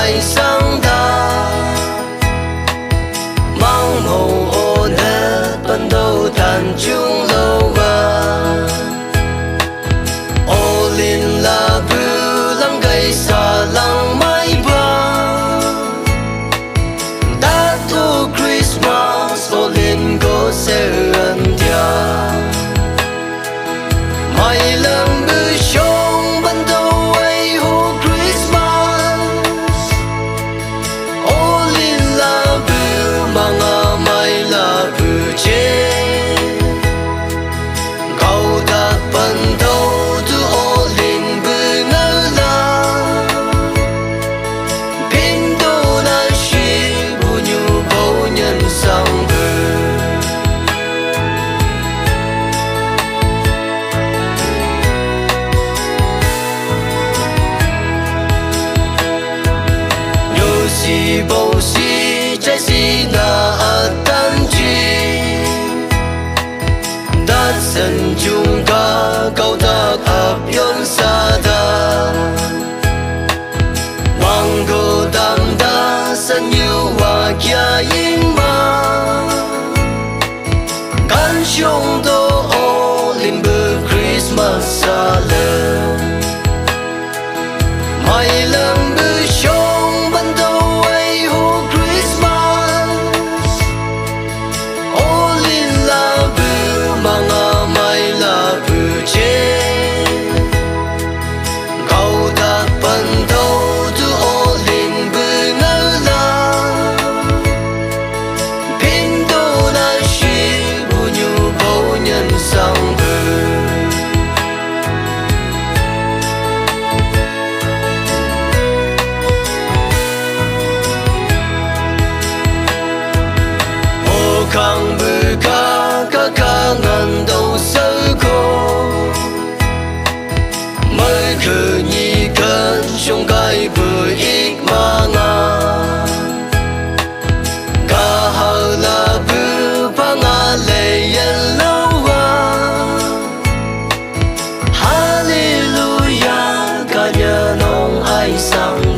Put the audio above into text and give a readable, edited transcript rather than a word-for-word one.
ai sang ta mang màu ô nè ban đầu tàn chung lâu ô linh là bư lăng gây xa lăng mai ba đã thu Christmas ô linh có sẽ ân tia mai lần bư sống ban đầu ấy hồ Christmas ô linh là bư mang mai là bư chế cầu ta ban đầu tu ô linh bư ngỡ là pin đô na shi bu nhu bầu nhân sang bư si bầu si trái si na tan chi đã dần chung ca câu ta ấp yon sa ta mang go tam ta san yêu hoa kia yên ma can chung do ô linh bư Christmas sa lơ mai lần bư chung ban đầu ấy hồ Christmas ô linh là bư mang mai là bư chế cầu ta ban đầu tu ô linh bư ngỡ là pin đô na shi bu nhu bầu nhân sang bư khang bư ca ngàn đầu sơ cô mới khờ nhi cơn trong gai bư ít mà ngà ca hờ là bư ba ngà lệ yên lâu Hallelujah ca nhờ nông ai sang